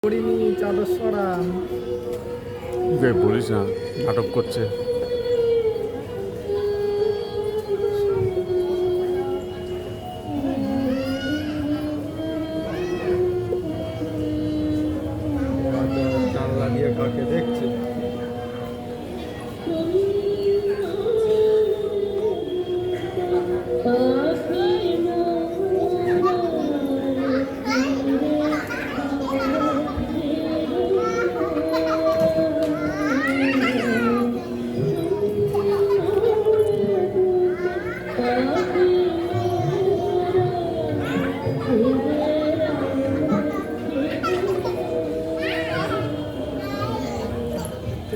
করিনি চাদর সরান। বলিস না, নাটক করছে। জানলা দিয়ে কাকে দেখছে?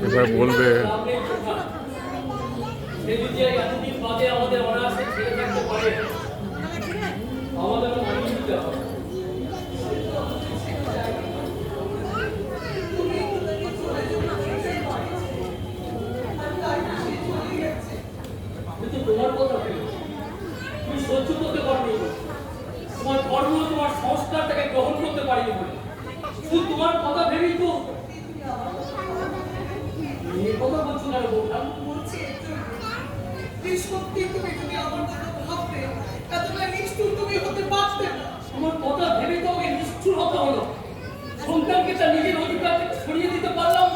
এবার বলবে তোমার কথা ভেবে তুমি সহ্য করতে পারবে, তোমার ধর্ম তোমার সংস্কারটাকে গ্রহণ করতে পারিনি বলে শুধু তোমার কথা ভেবেই তো কথা বলছো না। বলছি সত্যি তুমি যদি আমার কথা ভাবতে এতটা নিষ্ঠুর তুমি হতে পারতে না। তোমার কথা ভেবে তো ওকে নিষ্ঠুর হতে হলো। সন্তানকে তার নিজের অধিকার থেকে সরিয়ে দিতে পারলাম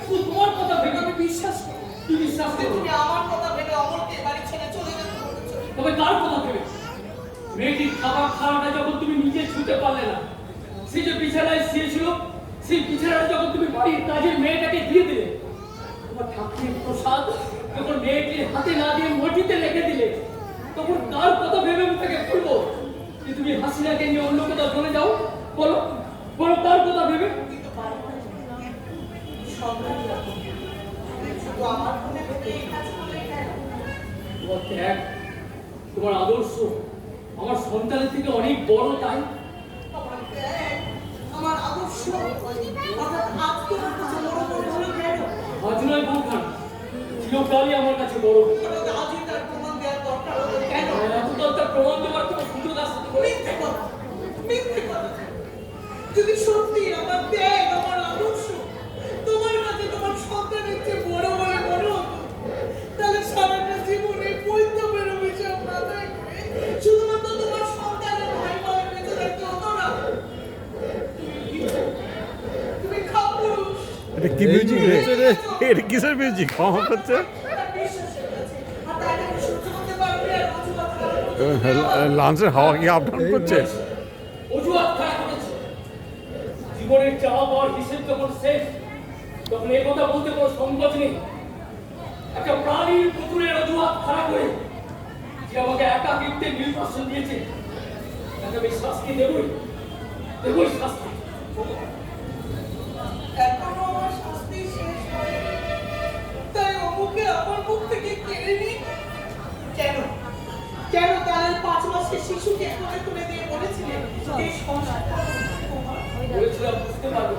শুধু তোমার কথা ভেবে। আমি বিশ্বাস করি, তুমি বিশ্বাস করো। তুমি আমার কথা ভেবে অমরকে বাড়ি ছেড়ে চলে যেতে বলেছো। তবে কার কথা ভেবে? মেয়েটির খাবার খাওয়াটা যখন তুমি নিজে ছুঁতে পারলে না, সে যে বিছানায় শুয়েছিল সেই বিছানাটা যখন তুমি বাড়ির কাজের মেয়েটাকে দিয়ে দিলে, তোমার ঠাকুরের প্রসাদ যখন মেয়েটির হাতে না দিয়ে মসজিদে রেখে দিলে, তখন কার কথা ভেবে আমি তাকে বলবো যে তুমি হাসিনাকে নিয়ে অন্য কোথাও চলে যাও? বলো বলো, কার কথা ভেবে? কিন্তু পারবো না। সন্তান রাখো। শুধু আমার মনে ভেবে এই কাজ করলে কেন? তোমার ত্যাগ, তোমার আদর্শ আমার সন্তানের থেকে অনেক বড়, তাই আমার ত্যাগ, আমার আদর্শ হঠাৎ আজ তোমার কাছে বড় মনে হলো কেন? আজ নয় বলখান, চিরকালই আমার কাছে বড়। হঠাৎ আজই তার প্রমাণ দেওয়ার দরকার হলো কেন? এতকাল তার প্রমাণ দেওয়ার কোনো সুযোগ আসতে পারে? মিথ্যে কথা, মিথ্যে কথা। যদি সত্যি আমার ত্যাগ, আমার আদর্শ তোমার কাছে তোমার সন্তানের চেয়ে বড় বলে মনে হতো, তাহলে সারাটা জীবনে বৈধবের অভিযোগ আদায় করে শুধুমাত্র তোমার সন্তানের ভাই বোনের বেঁচে থাকতে হতো না। তুমি কাপুরুষ। এটা কি মিউজিক রে? এটা কিসের মিউজিক কম করছে? এটা বিশ্বাসের কাছে। আর তাই তুমি সহ্য করতে পারবে আর অজুহাত খারাপ করতে লাঞ্চের হাওয়া কি আপ ডাউন করছে? অজুহাত খারাপ করেছে। জীবনের চাওয়া পাওয়ার হিসেব যখন শেষ, তখন এই কথা বলতে কোনো সংকোচ নেই। একটা প্রাণীর পুতুলের অজুহাত খারাপ করে যে আমাকে একাকিত্বের নির্বাসন দিয়েছে, তাকে আমি শাস্তি দেবই, দেবই শাস্তি। এখনো আমার শাস্তি শেষ হয়নি, তাই অমুকে আমার মুখ থেকে কেড়ে নি। কেন কেন তাহলে 5 মাসের শিশুকে কোলে তুলে দিয়ে বলেছিলেন এই সংসার তোমার? বলেছিলাম বুঝতে পারবো,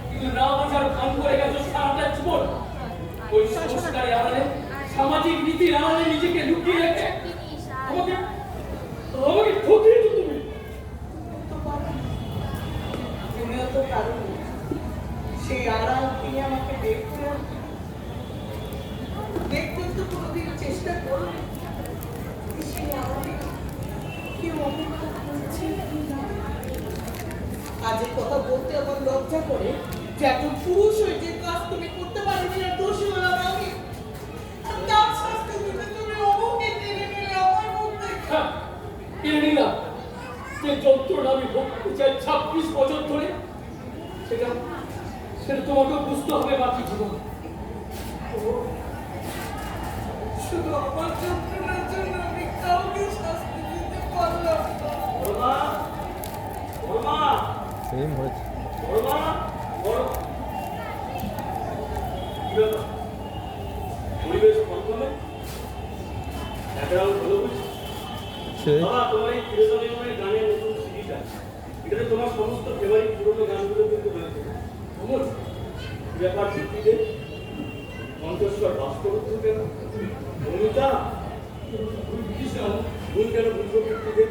কিন্তু না বোঝার ভান করে গেছো সারাটা জীবন। ওই সংস্কারের আড়ালে, সামাজিক নীতির আড়ালে নিজেকে লুকিয়ে রেখে আমাকে আমাকে ঠকিয়েছো তুমি। তো পারো। তুমিও তো পারো। সেই আড়াল তিনি আমাকে বের করে আনতেন। দেখতে তো কোনোদিন চেষ্টা করো সেই আড়ালে কেউ অপেক্ষা করছে কি না। আজ এই কথা বলতে আমার লজ্জা করে যে একজন পুরুষ হয়ে যে কাজ তুমি করতে পারোনি, আর দোষী হলাম আমি। আর তার শাস্তি দিতে তুমি অমুকে টেনে নিলে আমার মুখ দেখে। হ্যাঁ, কিনে নিলাম যে যন্ত্রণা আমি ভোগ করতে চাই 26 বছর ধরে, সেটা সেটা তোমাকে বুঝতে হবে বাকি জীবন। শুধু আমার যন্ত্রণার জন্য আমি কাউকে শাস্তি দিতে পারলাম না। বড়মা, বড়মা, সেম হয়েছে। বড়মা, বড় কি ব্যাপার? পরিবেশ কল্পনা ব্যাকগ্রাউন্ড ভালো বুঝি? সেই বাবা, তোমার এই চিরজনীনের গানের নতুন সিডিটা, এটাতে তোমার সমস্ত ফেভারিট পুরোনো গানগুলো কিন্তু রয়েছে। অমর, কি ব্যাপার ভিত্তিতে কণ্ঠস্বর বাস্তব হচ্ছে কেন? অমিতা, তুমি বুঝিস না, ভুল কেন বুঝবো ভিত্তিতে?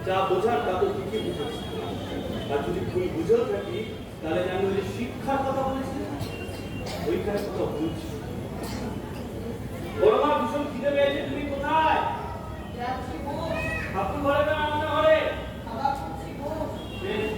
যা বোঝার তা তো ঠিকই বুঝেছি। আর যদি ভুল বুঝেও থাকি তাহলে আমি ওই যে শিক্ষার কথা বলেছি ওইখানে কথা বলছি। বড় মা ভীষণ খিদে পেয়েছে, তুমি কোথায়? যাচ্ছি বস, ঠাকুর ঘরে না রান্না ঘরে? খাবার করছি বস। বেশ।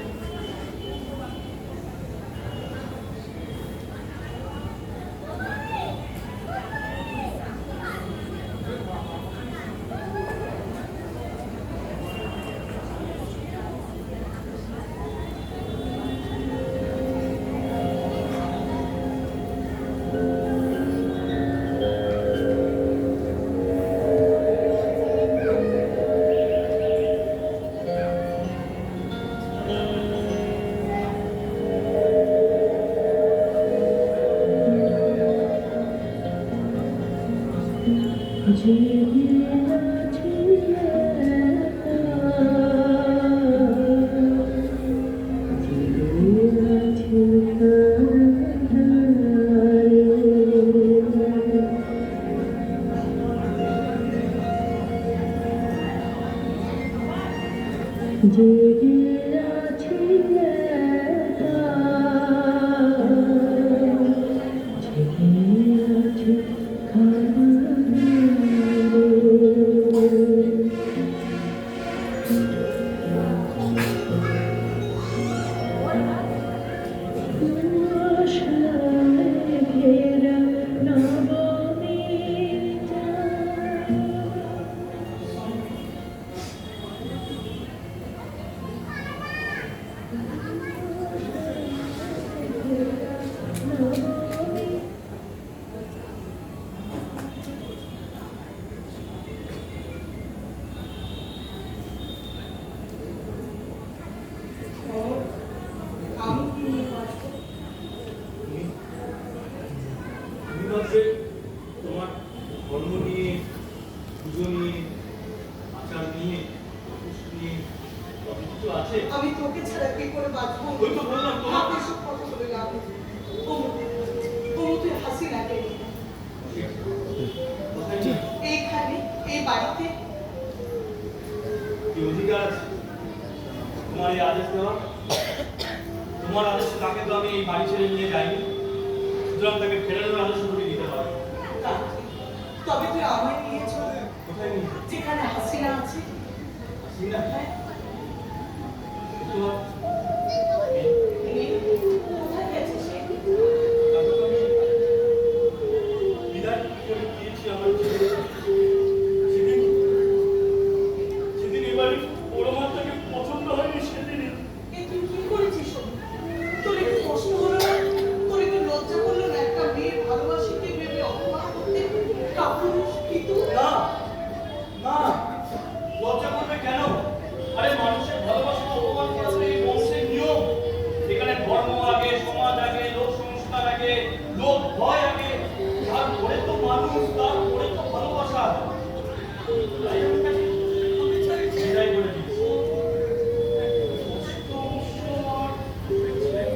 আমি কি নিয়ে বাঁচবো? তুমি ভাববে তোমার ধর্ম নিয়ে, পুজো নিয়ে, আচার নিয়ে, পুরুষ নিয়ে কত কিছু আছে। আমি তোকে ছাড়া কি করে বাঁচবো? ওই তো বললাম তোমার আমাকে সব কথা বলে লাভ নেই। তুই হাসি লাগে কোথায় নিয়ে? এইখানে, এই বাড়িতে। কি অধিকার আছে তোমার এই আদেশ দেওয়া? তোমার আদেশ তাকে তো আমি এই বাড়ি ছেড়ে নিয়ে যাইনি, সুতরাং তাকে ফেরানোর আদেশ তুমি দিতে পারো। তবে তুই আমায় নিয়ে চল, কোথায় নিয়ে? যেখানে হাসিনা আছে। হাসিনা? তো কোথায় গেছে সে? বিদায় করে দিয়েছি আমার জীবনে। সেদিন সেদিন এবারে বড় মাতাকে পছন্দ হয়নি সেদিনই। এ তুই কি করেছিস? তোর একটু কষ্ট হলো না? তোর একটু লজ্জা করলো না? একটা মেয়ে ভালোবাসিতে ভেবে অপমান করতে কাপুরুষ কিন্তু না না, লজ্জা করবে কেন? আরে মানুষের ভালোবাসা অপমান করা তো এই বংশের নিয়ম। এখানে ধর্ম আগে, সমাজ আগে, লোক সংস্কার আগে, লোক ভয় আগে, তারপরে তো মানুষ, তারপরে তো ভালোবাসা। তাই আমি তাকে বিদায় করে দিয়েছি।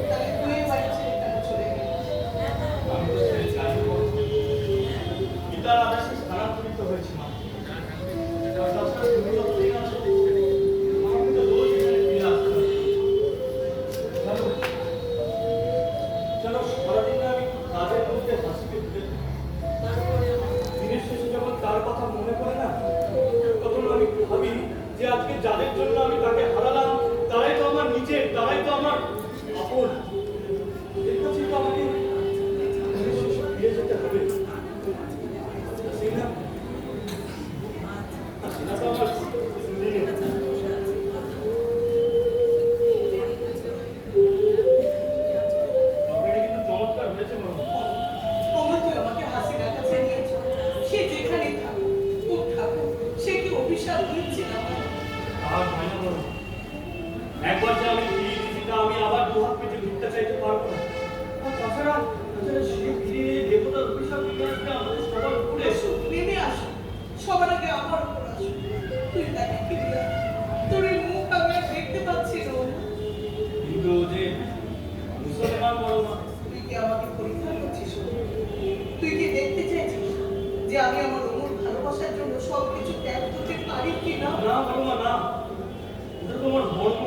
তাহলে তুই এ বাড়ি ছেড়ে কেন চলে গেলি? আমি তো ছেড়ে যাইনি বলো। পিতার আদেশে স্থানান্তরিত হয়েছি মা। তাছাড়া তুমি যতদিন আছো, আমাকে তো রোজ এখানে ফিরে আসতে হবে। জানো, সারাদিন আমি কাজের মধ্যে হাসিতে ভুলে থাকি। দিনের শেষে যখন তার কথা মনে পড়ে না, তখন আমি ভাবি যে আজকে যাদের জন্য আমি তাকে হারালাম, তারাই তো আমার নিজের, তারাই তো আমার আপন। এর কাছেই তো আমাকে দিনের শেষে ফিরে যেতে হবে। হাসিনা, হাসিনা তো আমার দিনে। তরকারি কিন্তু চমৎকার হয়েছে মনে হয়। ওমা, তুই আমাকে হাসিনার কাছে নিয়ে চল। সে যেখানে থাকুক, খুব থাকুক, সে কি অভিশাপ দিচ্ছে না? আর হয় না বলো। একবার যে আমি ফিরিয়ে দিয়েছি তা আমি আবার দুহাত পেতে ভিক্ষা চাইতে পারবো না। আর তাছাড়া সে ফিরে দেবতার অভিশাপ নিয়ে আসবে আমাদের সবার উপরে। এসো, নেমে আসো, সবার আগে আমার উপর আসো। তুই তাকে ফিরিয়ে আন। তোর এই মুখ আমি আর দেখতে পাচ্ছি না। কিন্তু যে মুসলমান বড় মা, তুই কি আমাকে পরীক্ষা করছিস? তুই কি দেখতে চাইছিস যে আমি আমার অমর ভালোবাসার জন্য সবকিছু ত্যাগ করতে পারি কি না? না বড় মা না, তোমার ধর্ম,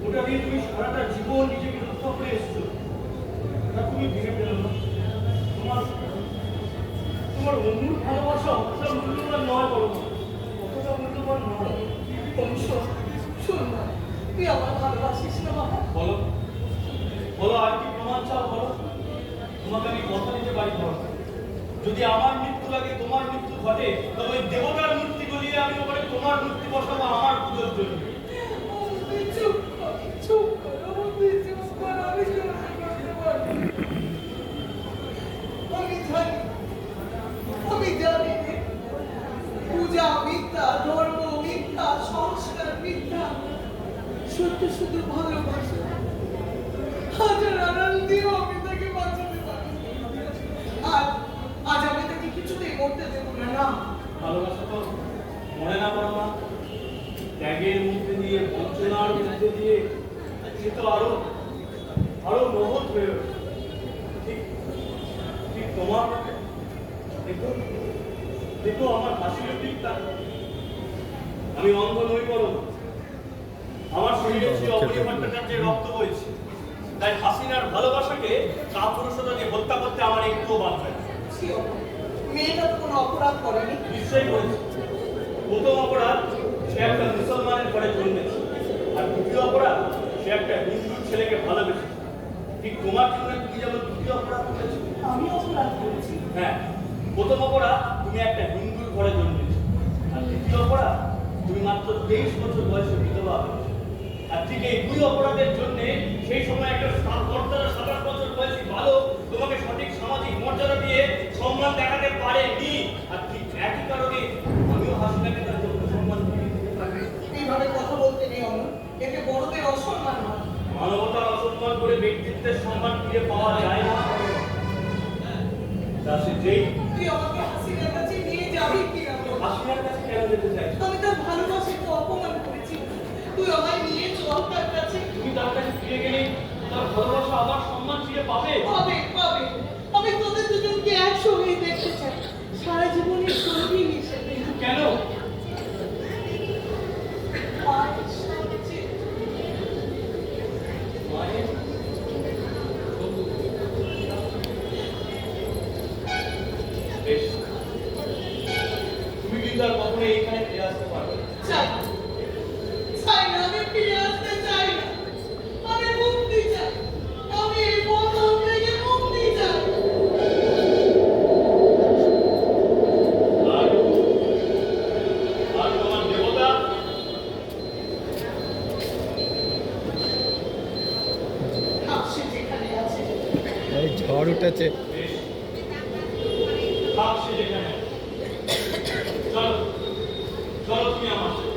ওটা দিয়ে তুমি সারাটা জীবন নিজেকে রক্ষা করে এসছো, তা তুমি ভেঙে ফেলো না। তোমার তোমার অন্যর ভালোবাসা অতটা মূল্যবান নয়, বড় মা, অতটা মূল্যবান নয়। বংশ, শোন না, তুই আমার ভালোবাসিস না বাবা? বলো বলো, আর কি প্রমাণ চাও বলো? তোমাকে আমি কথা দিতে পারি বলো, যদি আমার মৃত্যু লাগে, তোমার মৃত্যু ঘটে, তবে ওই দেবতার মূর্তি গলিয়ে আমি ওখানে তোমার মূর্তি বসাবো আমার পুজোর জন্য। তুই চুপ কর, চুপ কর, তুই চুপ কর, আমি সহ্য করতে পারি না। আমি জানি রে, পূজা মিথ্যা, ধর্ম মিথ্যা, সংস্কার মিথ্যা, সত্য শুধু ভালোবাসা। হাজার আড়াল দিয়েও আমি তাকে বাঁচাতে পারি। আর আজ আমি তাকে কিছুতেই মরতে দেবো না। না, ভালোবাসা তো মনে না করো না, ত্যাগের মধ্যে দিয়ে, বঞ্চনার মধ্যে দিয়ে সে তো আরো আরো মহৎ হয়ে ওঠে। ঠিক ঠিক তোমার দেখো দেখো আমার হাসির দিকটা, আমি অন্ধ নই বড়, আমার শরীরে সেই অপরিহার্যটার যে রক্ত বইছে, তাই হাসিনার ভালোবাসাকে কাপুরুষতা দিয়ে হত্যা করতে আমার একটুও বাদ হয় না। মেয়েটা তো কোনো অপরাধ করেনি। নিশ্চয়ই করেছে। প্রথম অপরাধ, সে একটা মুসলমানের ঘরে জন্মেছে, আর দ্বিতীয় অপরাধ, সে একটা হিন্দু ছেলেকে ভালোবেসেছে। ঠিক তোমার জীবনে তুমি যেমন দ্বিতীয় অপরাধ করেছো। আমি অপরাধ করেছি? হ্যাঁ, প্রথম অপরাধ তুমি একটা হিন্দুর ঘরে জন্মেছো, আর দ্বিতীয় অপরাধ তুমি মাত্র 23 বছর বয়সে বিধবা হয়েছো। আর ঠিক এই দুই অপরাধের জন্য সেই সময় একটা কর্তারা 27 বছর বয়সী বালক তোমাকে সঠিক সামাজিক মর্যাদা দিয়ে সম্মান দেখাতে পারেনি। আর ঠিক একই কারণে আমিও হাসিনাকে তার যোগ্য সম্মান দিয়ে দিতে পারি। এইভাবে কথা বলতে নেই অমন, এতে বড়দের অসম্মান হয়। মানবতার অসম্মান করে ব্যক্তিত্বের সম্মান ফিরে পাওয়া যায় না। তা সে যেই তুই আমাকে হাসিনার কাছে নিয়ে যাবি কি না? হাসিনার কাছে কেন যেতে চাইছো? আমি তার ভালোবাসাকে অপমান করেছি, তুই আমায় নিয়ে চল তার কাছে। তুমি তার কাছে ফিরে গেলে তার ভালোবাসা আবার সম্মান ফিরে পাবে। পাবে পাবে, আমি তোদের দুজনকে একসঙ্গেই দেখতে চাই, সারা জীবনের সঙ্গী হিসেবে। কেন? মায়ের সাথে। মায়ের বেশ, তুমি কিন্তু আর কখনো এখানে ফিরে আসতে পারবে না। চাই না, চাই না, আমি ফিরে আসতে চাই না। আমি মুক্তি চাই, আমি এই বন্ধন থেকে মুক্তি চাই। আর আর তোমার দেবতা সে যেখানে আছে। এই ঝড় উঠেছে। বেশ, থাক সে যেখানে। চলো চলো তুমি আমার সাথে।